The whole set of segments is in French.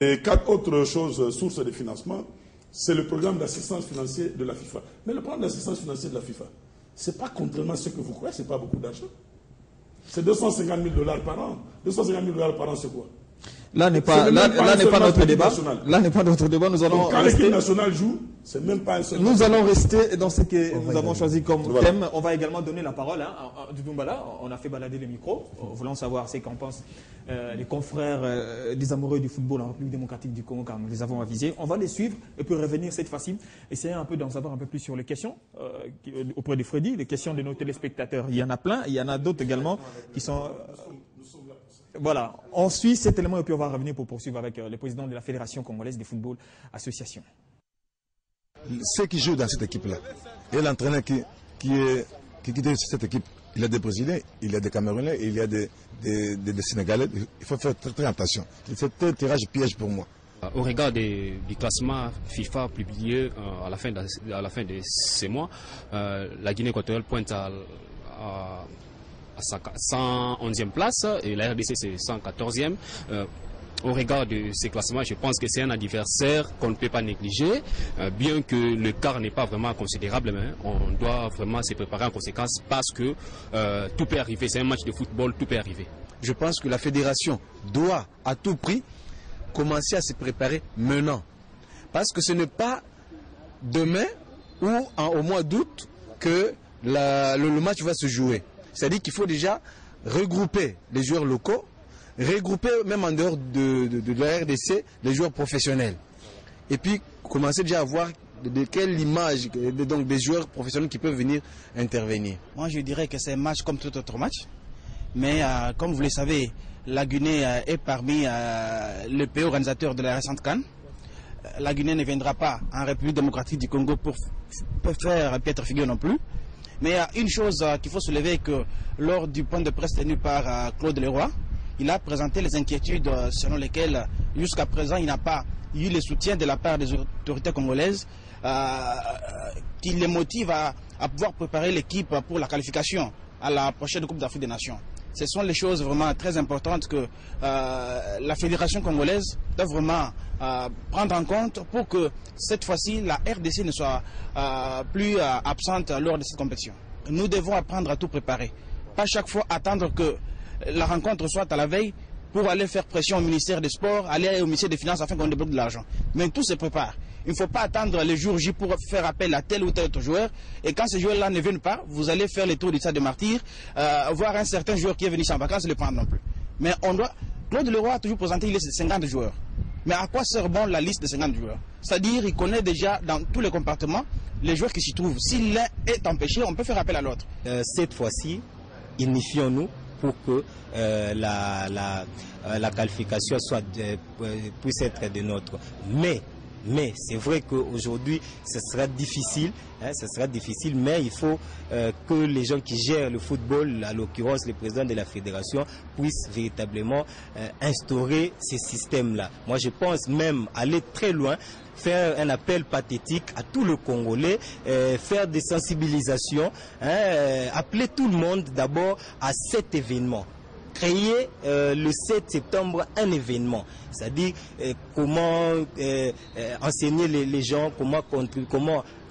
Et 4 autres choses, sources de financement, c'est le programme d'assistance financière de la FIFA. Mais le programme d'assistance financière de la FIFA, ce n'est pas contrairement à ce que vous croyez, ce n'est pas beaucoup d'argent. C'est 250 000 $ par an. 250 000 $ par an, c'est quoi? Là n'est pas notre débat. Là n'est pas notre débat. Nous allons quand l'équipe nationale joue, c'est même pas un seul. Nous allons rester dans ce que nous avons choisi comme thème. On va également donner la parole à Doumbala. On a fait balader les micros. Voulons savoir ce qu'en pensent les confrères des amoureux du football en République démocratique du Congo, car nous les avons avisés. On va les suivre et puis revenir cette fois-ci, essayer un peu d'en savoir un peu plus sur les questions auprès de Freddy, les questions de nos téléspectateurs. Il y en a plein. Il y en a d'autres également qui sont. Voilà, on suit cet élément et puis on va revenir pour poursuivre avec le président de la Fédération congolaise de football association. Ceux qui jouent dans cette équipe-là, et l'entraîneur qui est cette équipe, il y a des Brésiliens, il y a des Camerounais, il y a des Sénégalais. Il faut faire très attention. C'est un tirage piège pour moi. Au regard du classement FIFA publié à la fin de ces mois, la Guinée équatoriale pointe à 111e place et la RDC c'est 114e. Au regard de ces classements, je pense que c'est un adversaire qu'on ne peut pas négliger, bien que le quart n'est pas vraiment considérable, mais on doit vraiment se préparer en conséquence parce que tout peut arriver. C'est un match de football, tout peut arriver. Je pense que la fédération doit à tout prix commencer à se préparer maintenant. Parce que ce n'est pas demain ou au mois d'août que le match va se jouer. C'est-à-dire qu'il faut déjà regrouper les joueurs locaux, regrouper même en dehors de la RDC les joueurs professionnels. Et puis commencer déjà à voir de quelle image, donc des joueurs professionnels qui peuvent venir intervenir. Moi je dirais que c'est un match comme tout autre match. Mais comme vous le savez, la Guinée est parmi les pays organisateurs de la récente CAN. La Guinée ne viendra pas en République démocratique du Congo pour faire piètre figure non plus. Mais il y a une chose qu'il faut soulever, que lors du point de presse tenu par Claude Leroy, il a présenté les inquiétudes selon lesquelles jusqu'à présent il n'a pas eu le soutien de la part des autorités congolaises qui les motive à pouvoir préparer l'équipe pour la qualification à la prochaine Coupe d'Afrique des Nations. Ce sont les choses vraiment très importantes que la Fédération congolaise doit vraiment prendre en compte pour que cette fois-ci la RDC ne soit plus absente lors de cette compétition. Nous devons apprendre à tout préparer. Pas chaque fois attendre que la rencontre soit à la veille pour aller faire pression au ministère des Sports, aller au ministère des Finances afin qu'on débloque de l'argent. Mais tout se prépare. Il ne faut pas attendre les jours J pour faire appel à tel ou tel autre joueur. Et quand ces joueurs-là ne viennent pas, vous allez faire les tours du stade de Martyrs, voir un certain joueur qui est venu en vacances et le prendre non plus. Mais Claude Leroy a toujours présenté une liste de 50 joueurs. Mais à quoi sert bon la liste de 50 joueurs? C'est-à-dire qu'il connaît déjà dans tous les compartiments les joueurs qui s'y trouvent. Si l'un est empêché, on peut faire appel à l'autre. Cette fois-ci, unifions-nous pour que la qualification puisse être de notre. Mais c'est vrai qu'aujourd'hui, ce sera difficile, mais il faut que les gens qui gèrent le football, à l'occurrence le président de la fédération, puissent véritablement instaurer ces systèmes-là. Moi, je pense même aller très loin, faire un appel pathétique à tout le Congolais, faire des sensibilisations, appeler tout le monde d'abord à cet événement. Créer le 7 septembre un événement, c'est-à-dire comment enseigner les gens, comment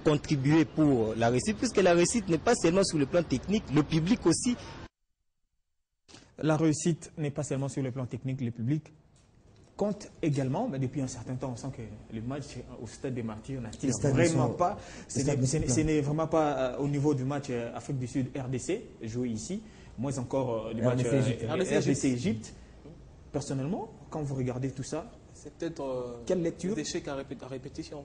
contribuer pour la réussite, puisque la réussite n'est pas seulement sur le plan technique, le public aussi. La réussite n'est pas seulement sur le plan technique, le public compte également, mais depuis un certain temps, on sent que le match au stade des Martyrs n'attire vraiment pas. Ce n'est vraiment pas au niveau du match Afrique du Sud RDC, joué ici, moins encore du match RDC-Égypte. Personnellement, quand vous regardez tout ça, c'est peut-être quelle lecture? D'échec à répétition.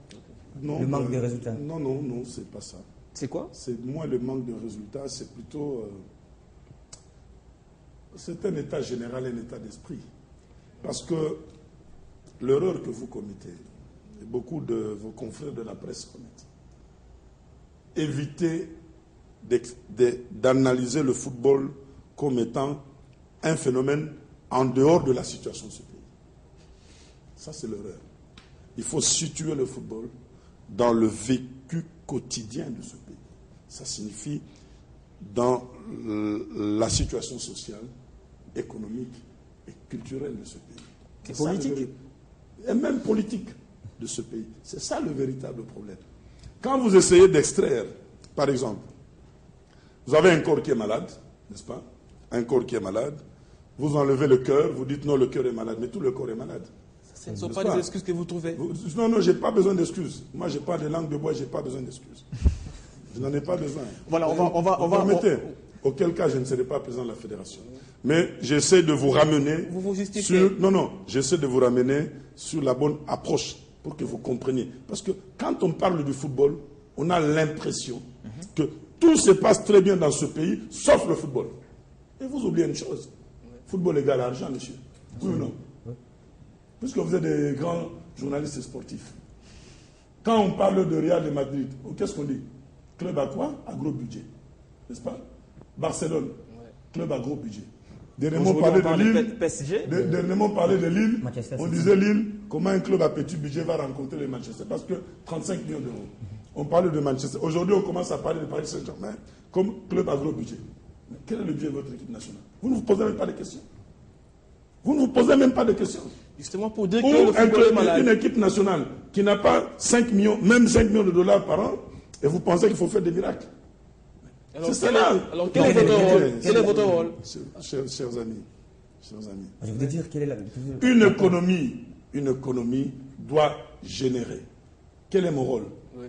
Non, le manque de résultats. Non, c'est pas ça. C'est quoi? C'est moins le manque de résultats, c'est plutôt... c'est un état général, un état d'esprit. Parce que l'erreur que vous commettez, et beaucoup de vos confrères de la presse commettent, évitez d'analyser le football comme étant un phénomène en dehors de la situation de ce pays. Ça, c'est l'erreur. Il faut situer le football dans le vécu quotidien de ce pays. Ça signifie dans la situation sociale, économique et culturelle de ce pays. C'est politique. et même politique de ce pays. C'est ça le véritable problème. Quand vous essayez d'extraire, par exemple, vous avez un corps qui est malade, n'est-ce pas? Un corps qui est malade, vous enlevez le cœur, vous dites non, le cœur est malade, mais tout le corps est malade. Ce ne sont pas des excuses que vous trouvez. Non, je n'ai pas besoin d'excuses. Moi, je n'ai pas de langue de bois, je n'ai pas besoin d'excuses. Je n'en ai pas besoin. Voilà, on va. Permettez, auquel cas je ne serai pas président de la fédération. Mais j'essaie de vous ramener. Vous justifiez. J'essaie de vous ramener sur la bonne approche pour que vous compreniez. Parce que quand on parle du football, on a l'impression que tout se passe très bien dans ce pays, sauf le football. Et vous oubliez une chose. Football égale argent, monsieur. Oui ou non? Puisque vous êtes des grands journalistes sportifs. Quand on parle de Real de Madrid, qu'est-ce qu'on dit? Club à quoi? À gros budget. N'est-ce pas? Barcelone, club à gros budget. Dernièrement, on parlait de Lille. PSG. Dernièrement, on parlait de Lille. Manchester On City. disait Lille, comment un club à petit budget va rencontrer les Manchester? Parce que 35 millions d'euros. On parle de Manchester. Aujourd'hui, on commence à parler de Paris Saint-Germain comme club à gros budget. Mais quel est le budget de votre équipe nationale? Vous ne vous posez même pas de questions. Vous ne vous posez même pas de questions. Justement pour dire Ou que le football est malade. une équipe nationale qui n'a pas 5 millions, même 5 millions de dollars par an, et vous pensez qu'il faut faire des miracles. Alors, C'est ça. alors quel est votre rôle? Quel est votre rôle? Chers amis, Je voudrais dire quelle est la... une économie doit générer. Quel est mon rôle? Oui.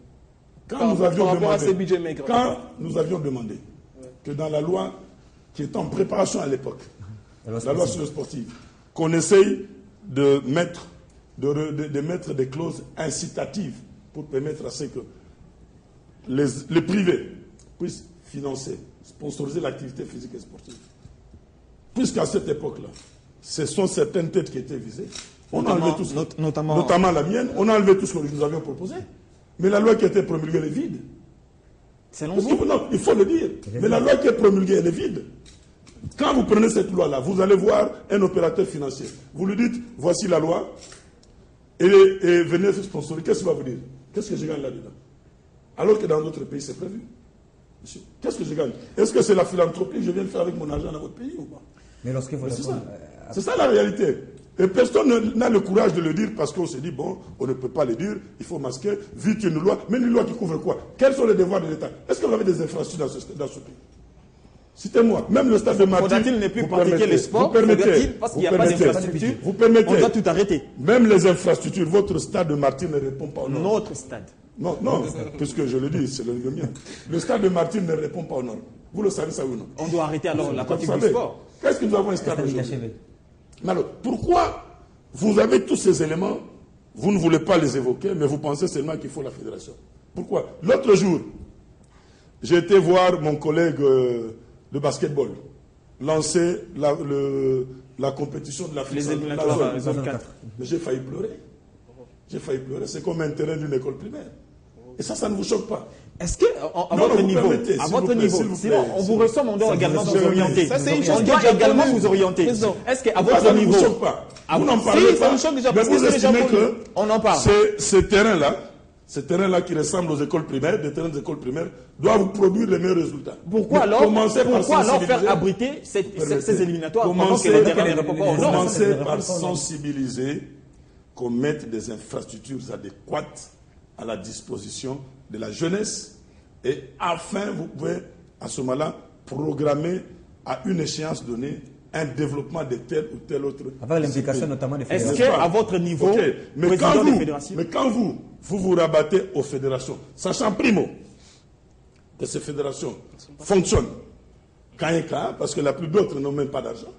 Quand Par rapport à ces budgets maigres. Quand nous avions demandé que dans la loi qui était en préparation à l'époque, la loi sur le sportif, qu'on essaye de mettre des clauses incitatives pour permettre à ce que les privés puissent financer, sponsoriser l'activité physique et sportive. Puisqu'à cette époque-là, ce sont certaines têtes qui étaient visées. On a enlevé tout ce notamment la mienne, on a enlevé tout ce que nous avions proposé. Mais la loi qui a été promulguée, elle est vide. Selon Parce vous? que, non, il faut le dire. Mais la loi qui est promulguée, elle est vide. Quand vous prenez cette loi-là, vous allez voir un opérateur financier. Vous lui dites, voici la loi, et venez sponsoriser. Qu'est-ce qu'il va vous dire? Qu'est-ce que je gagne là-dedans? Alors que dans d'autres pays, c'est prévu. Monsieur, qu'est-ce que je gagne? Est-ce que c'est la philanthropie que je viens de faire avec mon argent dans votre pays ou pas? Mais lorsque vous C'est ça la réalité. Et personne n'a le courage de le dire parce qu'on se dit, bon, on ne peut pas le dire, il faut masquer, vite une loi. Mais une loi qui couvre quoi? Quels sont les devoirs de l'État? Est-ce que vous avez des infrastructures dans ce pays? Citez-moi, même le stade de Martyr. Faudra-t-il ne plus pratiquer le sport? Vous permettez, Parce qu'il n'y a pas d'infrastructure. vous permettez. On doit tout arrêter. Même les infrastructures, votre stade de Martyr ne répond pas aux normes. Notre stade. Non, puisque je le dis, c'est le mien. Le stade de Martyr ne répond pas aux normes. Vous le savez ça ou non? On doit arrêter alors la Vous pratique du savez, sport. qu'est-ce que nous avons un stade aujourd'hui? Mais alors, pourquoi vous avez tous ces éléments, vous ne voulez pas les évoquer, mais vous pensez seulement qu'il faut la fédération? Pourquoi? L'autre jour, j'ai été voir mon collègue de basketball lancer la compétition de la Les éliminatoires, la zone 4. Mais j'ai failli pleurer. J'ai failli pleurer. C'est comme un terrain d'une école primaire. Et ça ne vous choque pas? Est-ce que, à votre niveau, sinon on vous ressomme, on doit également vous orienter. Ça, c'est une chose On doit également vous orienter. Est-ce qu'à votre niveau, ça ne vous choque pas? Vous n'en parlez pas. Ça nous choque déjà Mais parce que vous estimez que on en parle. ces terrains-là qui ressemblent aux écoles primaires, des terrains d'écoles primaires, doivent produire les meilleurs résultats. Pourquoi alors faire abriter ces éliminatoires pendant que les terrains ne répondent pas aux normes? Commencez par sensibiliser qu'on mette des infrastructures adéquates à la disposition de la jeunesse et afin, vous pouvez à ce moment-là programmer à une échéance donnée un développement de tel ou tel autre. Avec l'implication notamment des fédérations. Est-ce qu'à votre niveau, président des fédérations... Mais quand vous rabattez aux fédérations, sachant primo que ces fédérations fonctionnent quand et quand, parce que la plupart d'autres n'ont même pas d'argent.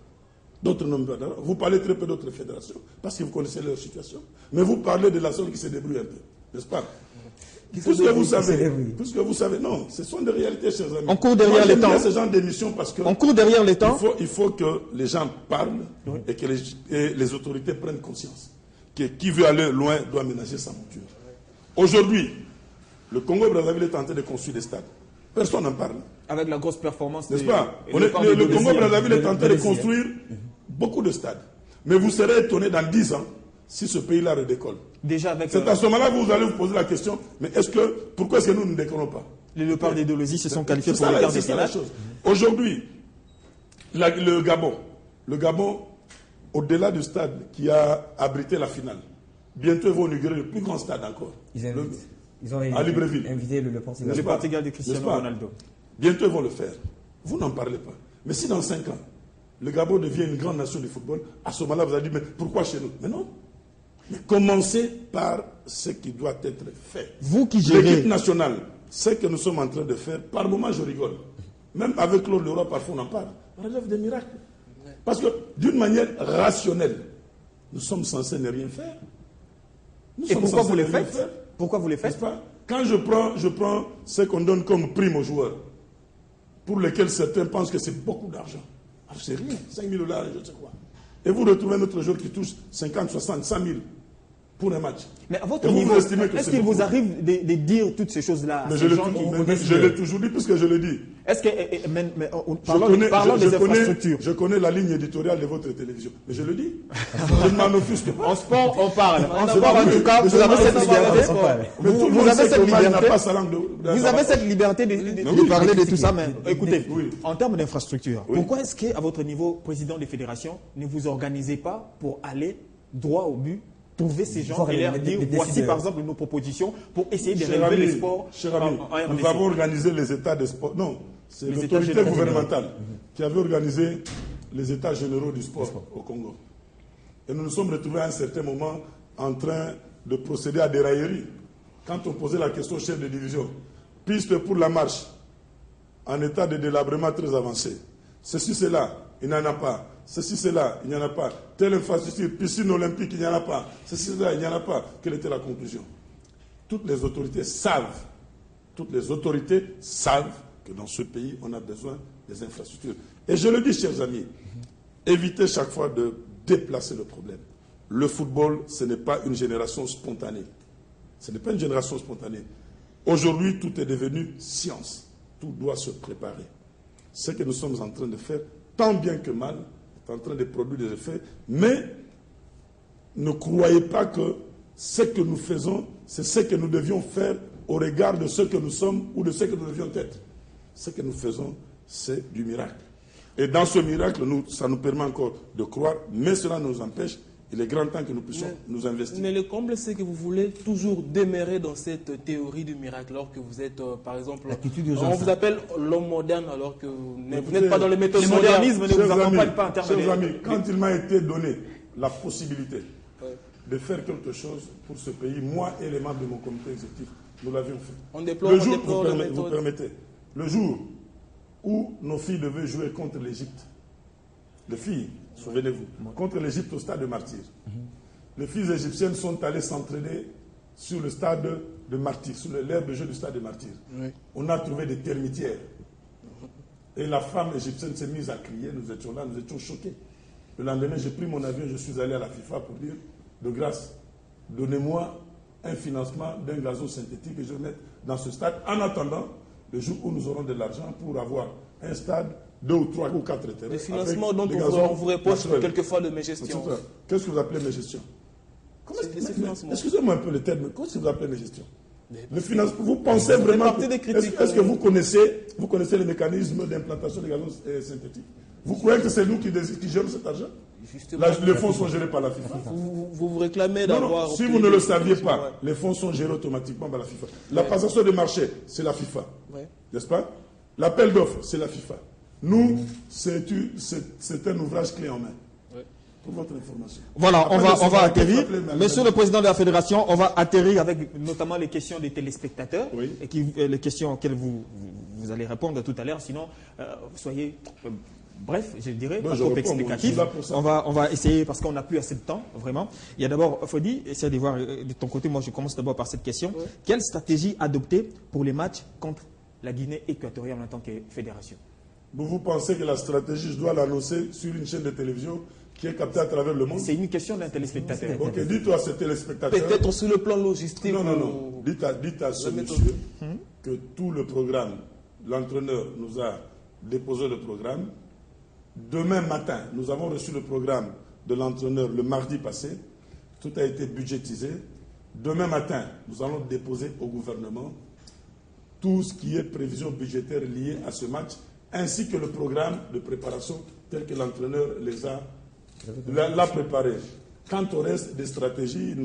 D'autres n'ont pas d'argent. Vous parlez très peu d'autres fédérations, parce que vous connaissez leur situation. Mais vous parlez de la seule qui se débrouille un peu, n'est-ce pas? Puisque vous savez, non, ce sont des réalités, chers amis. On court derrière les temps. Ce genre d'émission parce que on court derrière les temps. Il faut que les gens parlent et que les autorités prennent conscience que qui veut aller loin doit ménager sa monture. Aujourd'hui, le Congo-Brazzaville est en train de construire des stades. Personne n'en parle. Avec la grosse performance. N'est-ce pas? Le Congo-Brazzaville est en train de construire beaucoup de stades. Mais vous serez étonné dans 10 ans si ce pays-là redécolle. Déjà avec. C'est à ce moment-là que vous allez vous poser la question, mais pourquoi est-ce que nous ne décollons pas? Les léopards d'idéologie se sont qualifiés pour les quarts de finale. Aujourd'hui, le Gabon, au-delà du stade qui a abrité la finale, Bientôt, ils vont inaugurer le plus grand stade encore. Ils ont à Libreville. invité le Portugal. Le Portugal de Cristiano Ronaldo. Bientôt, ils vont le faire. Vous n'en parlez pas. Mais si dans 5 ans, le Gabon devient une grande nation du football, à ce moment-là, vous allez dire, mais pourquoi chez nous? Mais non. Mais commencez par ce qui doit être fait. Vous qui gérez... L'équipe nationale, ce que nous sommes en train de faire, par moments, je rigole. Même avec Claude Leroy, parfois, on en parle. On rêve des miracles. Parce que, d'une manière rationnelle, nous sommes censés ne rien faire. Et pourquoi vous les faites? Pourquoi vous les faites? Quand je prends ce qu'on donne comme prime aux joueurs, pour lesquels certains pensent que c'est beaucoup d'argent. Alors c'est rien, 5 000 $, je ne sais quoi. Et vous retrouvez un autre joueur qui touche 50, 60, 100 000 pour un match. Mais à votre niveau, est-ce qu'il vous arrive de dire toutes ces choses-là? Mais je l'ai toujours dit, puisque je le dis. Est-ce que, parlons des infrastructures. Je connais la ligne éditoriale de votre télévision, mais je le dis. Je ne m'en offusque pas. En sport, on parle. En sport, en tout cas, vous avez cette liberté. Vous avez cette liberté. Vous avez cette liberté de parler de tout ça, mais écoutez, en termes d'infrastructure, pourquoi est-ce qu'à votre niveau, président des fédérations, ne vous organisez pas pour aller droit au but, trouver ces gens et leur dire voici par exemple nos propositions pour essayer de relever les sports. Nous avons organisé les états de sport. Non, c'est l'autorité gouvernementale qui avait organisé les états généraux du sport au Congo. Et nous nous sommes retrouvés à un certain moment en train de procéder à des railleries. Quand on posait la question au chef de division, piste pour la marche en état de délabrement très avancé. Ceci, cela, il n'y en a pas. Ceci, cela, il n'y en a pas. Telle infrastructure, piscine olympique, il n'y en a pas. Ceci, cela, il n'y en a pas. Quelle était la conclusion? Toutes les autorités savent que dans ce pays, on a besoin des infrastructures. Et je le dis, chers amis, évitez chaque fois de déplacer le problème. Le football, ce n'est pas une génération spontanée. Ce n'est pas une génération spontanée. Aujourd'hui, tout est devenu science. Tout doit se préparer. Ce que nous sommes en train de faire, tant bien que mal, est en train de produire des effets, mais ne croyez pas que ce que nous faisons, c'est ce que nous devions faire au regard de ce que nous sommes ou de ce que nous devions être. Ce que nous faisons, c'est du miracle. Et dans ce miracle, ça nous permet encore de croire, mais cela nous empêche. Il est grand temps que nous puissions nous investir. Mais le comble, c'est que vous voulez toujours demeurer dans cette théorie du miracle, alors que vous êtes, par exemple, on vous appelle l'homme moderne, alors que vous n'êtes pas dans les méthodes modernes. Le modernisme ne vous accompagne pas en termes de... Chers amis, quand il m'a été donné la possibilité de faire quelque chose pour ce pays, moi et les membres de mon comité exécutif, nous l'avions fait. On déplore, vous permettez, le jour où nos filles devaient jouer contre l'Égypte, les filles, souvenez-vous, contre l'Égypte au stade de Martyrs. Les filles égyptiennes sont allées s'entraîner sur le stade de Martyrs, sur l'aire de jeu du stade de Martyrs. On a trouvé des termitières. Et la femme égyptienne s'est mise à crier, nous étions là, nous étions choqués. Le lendemain, j'ai pris mon avion, je suis allé à la FIFA pour dire, de grâce, donnez-moi un financement d'un gazon synthétique que je mette dans ce stade, en attendant le jour où nous aurons de l'argent pour avoir un stade, 2 ou 3 ou 4 terrains. Le financement dont on vous reproche quelquefois de mes gestions. Qu'est-ce que vous appelez mes gestions? Excusez-moi un peu le terme, qu'est-ce que vous appelez mes gestions? Le financement, vous pensez vraiment... Est-ce que vous connaissez les mécanismes d'implantation des gazons synthétiques? Vous croyez que c'est nous qui gérons cet argent? Les fonds sont gérés par la FIFA. Vous réclamez d'avoir... Si vous ne le saviez pas, les fonds sont gérés automatiquement par la FIFA. La passation des marchés, c'est la FIFA. N'est-ce pas? L'appel d'offres, c'est la FIFA. Nous, c'est un ouvrage clé en main. Pour votre information. Voilà, on va atterrir. Monsieur le Président de la Fédération, on va atterrir avec notamment les questions des téléspectateurs et les questions auxquelles vous allez répondre tout à l'heure. Sinon, soyez... bref, je dirais, pas trop explicatif. On va essayer, parce qu'on n'a plus assez de temps, vraiment. Il y a d'abord, Fodi, essaie de voir de ton côté. Moi, je commence d'abord par cette question. Quelle stratégie adopter pour les matchs contre la Guinée équatoriale en tant que fédération? Vous pensez que la stratégie, je dois l'annoncer sur une chaîne de télévision qui est captée à travers le monde? C'est une question d'un téléspectateur. Ok, dites-toi à ce téléspectateur. Peut-être sur le plan logistique. Non. Dites à ce monsieur que tout le programme, l'entraîneur nous a déposé le programme. Demain matin, nous avons reçu le programme de l'entraîneur le mardi passé. Tout a été budgétisé. Demain matin, nous allons déposer au gouvernement tout ce qui est prévision budgétaire liée à ce match, ainsi que le programme de préparation tel que l'entraîneur l'a préparé. Quant au reste des stratégies,